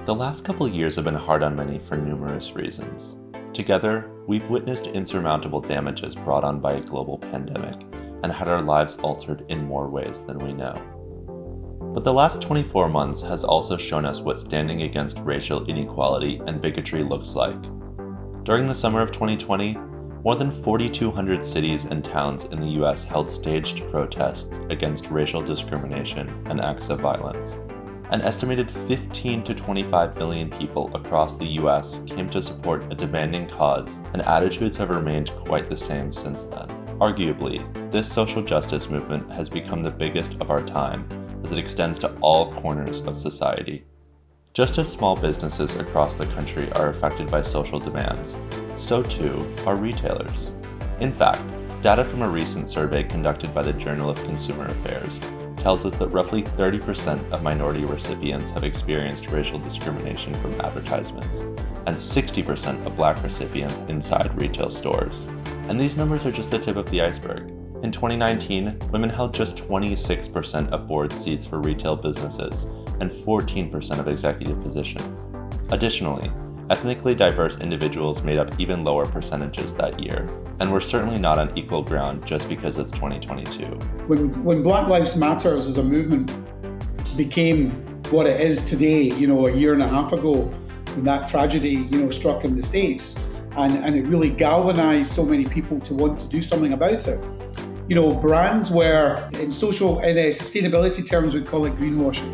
The last couple years have been hard on many for numerous reasons. Together, we've witnessed insurmountable damages brought on by a global pandemic and had our lives altered in more ways than we know. But the last 24 months has also shown us what standing against racial inequality and bigotry looks like. During the summer of 2020, more than 4,200 cities and towns in the US held staged protests against racial discrimination and acts of violence. An estimated 15 to 25 million people across the US came to support a demanding cause, and attitudes have remained quite the same since then. Arguably, this social justice movement has become the biggest of our time as it extends to all corners of society. Just as small businesses across the country are affected by social demands, so too are retailers. In fact, data from a recent survey conducted by the Journal of Consumer Affairs tells us that roughly 30% of minority recipients have experienced racial discrimination from advertisements, and 60% of Black recipients inside retail stores. And these numbers are just the tip of the iceberg. In 2019, women held just 26% of board seats for retail businesses and 14% of executive positions. Additionally, ethnically diverse individuals made up even lower percentages that year, and we're certainly not on equal ground just because it's 2022. When Black Lives Matter as a movement became what it is today, a year and a half ago, when that tragedy, struck in the States, and it really galvanized so many people to want to do something about it. Brands were, in sustainability terms, we'd call it greenwashing.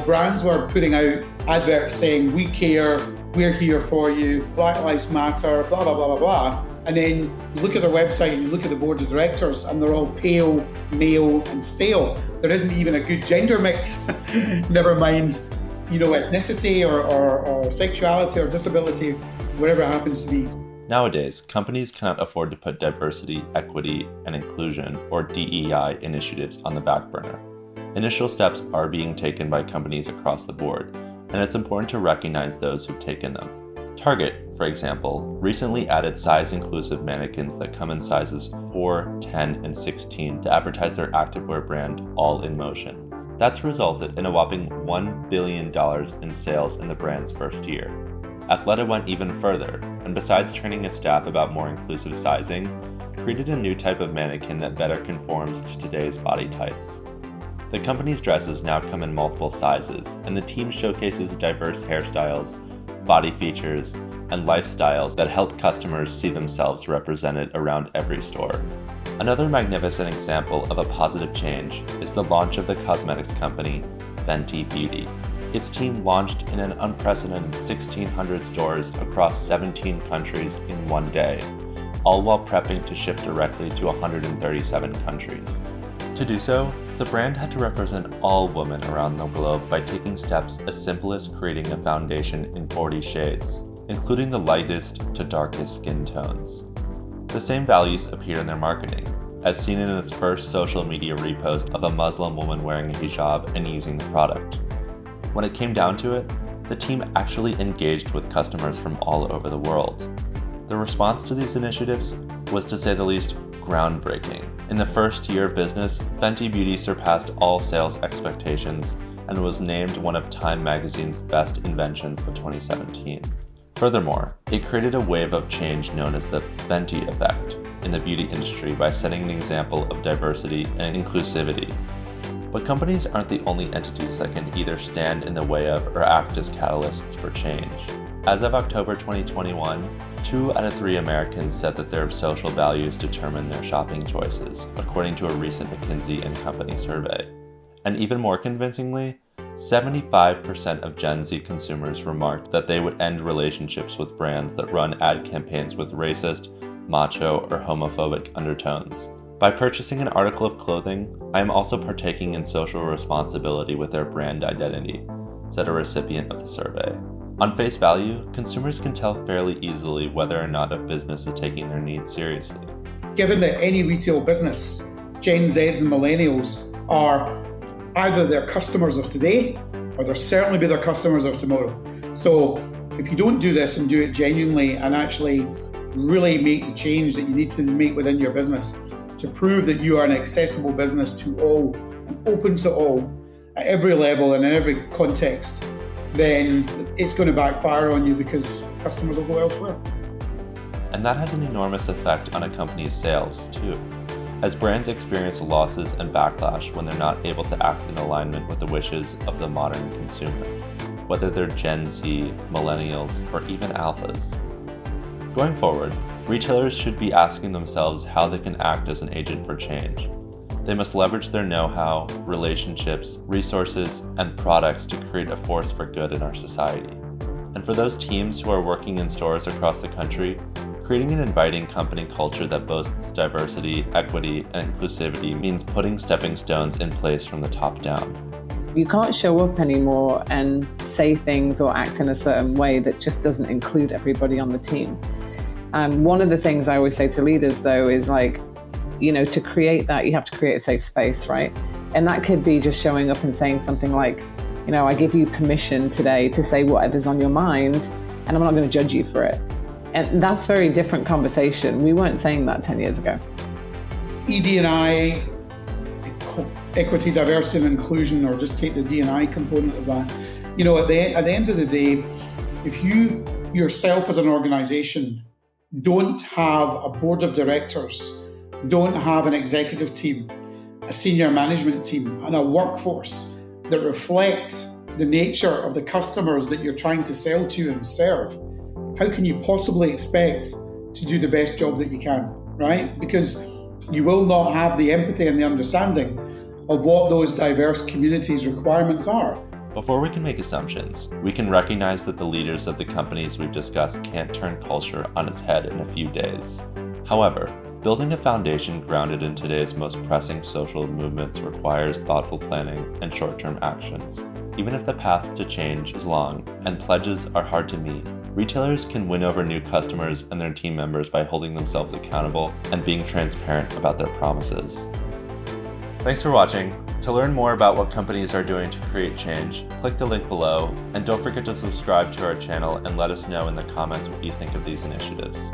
Brands were putting out adverts saying, "We care, we're here for you, Black Lives Matter, blah, blah, blah, blah, blah." And then you look at their website and you look at the board of directors and they're all pale, male and stale. There isn't even a good gender mix, never mind, ethnicity or sexuality or disability, whatever it happens to be. Nowadays, companies cannot afford to put diversity, equity, and inclusion, or DEI initiatives on the back burner. Initial steps are being taken by companies across the board, and it's important to recognize those who've taken them. Target, for example, recently added size-inclusive mannequins that come in sizes 4, 10, and 16 to advertise their activewear brand All in Motion. That's resulted in a whopping $1 billion in sales in the brand's first year. Athleta went even further, and besides training its staff about more inclusive sizing, created a new type of mannequin that better conforms to today's body types. The company's dresses now come in multiple sizes, and the team showcases diverse hairstyles, body features, and lifestyles that help customers see themselves represented around every store. Another magnificent example of a positive change is the launch of the cosmetics company, Fenty Beauty. Its team launched in an unprecedented 1,600 stores across 17 countries in one day, all while prepping to ship directly to 137 countries. To do so, the brand had to represent all women around the globe by taking steps as simple as creating a foundation in 40 shades, including the lightest to darkest skin tones. The same values appear in their marketing, as seen in its first social media repost of a Muslim woman wearing a hijab and using the product. When it came down to it, the team actually engaged with customers from all over the world. The response to these initiatives was, to say the least, groundbreaking. In the first year of business, Fenty Beauty surpassed all sales expectations and was named one of Time magazine's best inventions of 2017. Furthermore, it created a wave of change known as the Fenty effect in the beauty industry by setting an example of diversity and inclusivity. But companies aren't the only entities that can either stand in the way of or act as catalysts for change. As of October 2021, 2 out of 3 Americans said that their social values determine their shopping choices, according to a recent McKinsey & Company survey. And even more convincingly, 75% of Gen Z consumers remarked that they would end relationships with brands that run ad campaigns with racist, macho, or homophobic undertones. By purchasing an article of clothing, I am also partaking in social responsibility with their brand identity, said a recipient of the survey. On face value, consumers can tell fairly easily whether or not a business is taking their needs seriously. Given that any retail business, Gen Zs and millennials, are either their customers of today, or they'll certainly be their customers of tomorrow. So if you don't do this and do it genuinely and actually really make the change that you need to make within your business to prove that you are an accessible business to all and open to all at every level and in every context, then it's going to backfire on you because customers will go elsewhere. And that has an enormous effect on a company's sales, too, as brands experience losses and backlash when they're not able to act in alignment with the wishes of the modern consumer, whether they're Gen Z, millennials, or even alphas. Going forward, retailers should be asking themselves how they can act as an agent for change. They must leverage their know-how, relationships, resources, and products to create a force for good in our society. And for those teams who are working in stores across the country, creating an inviting company culture that boasts diversity, equity, and inclusivity means putting stepping stones in place from the top down. You can't show up anymore and say things or act in a certain way that just doesn't include everybody on the team. One of the things I always say to leaders, though, is to create that, you have to create a safe space, right? And that could be just showing up and saying something like, I give you permission today to say whatever's on your mind, and I'm not going to judge you for it. And that's a very different conversation. We weren't saying that 10 years ago. ED&I, equity, diversity, and inclusion, or just take the D&I component of that. At the end of the day, if you yourself as an organization don't have a board of directors, don't have an executive team, a senior management team, and a workforce that reflect the nature of the customers that you're trying to sell to and serve, how can you possibly expect to do the best job that you can, right? Because you will not have the empathy and the understanding of what those diverse communities' requirements are. Before we can make assumptions, we can recognize that the leaders of the companies we've discussed can't turn culture on its head in a few days. However, building a foundation grounded in today's most pressing social movements requires thoughtful planning and short-term actions. Even if the path to change is long and pledges are hard to meet, retailers can win over new customers and their team members by holding themselves accountable and being transparent about their promises. Thanks for watching. To learn more about what companies are doing to create change, click the link below, and don't forget to subscribe to our channel and let us know in the comments what you think of these initiatives.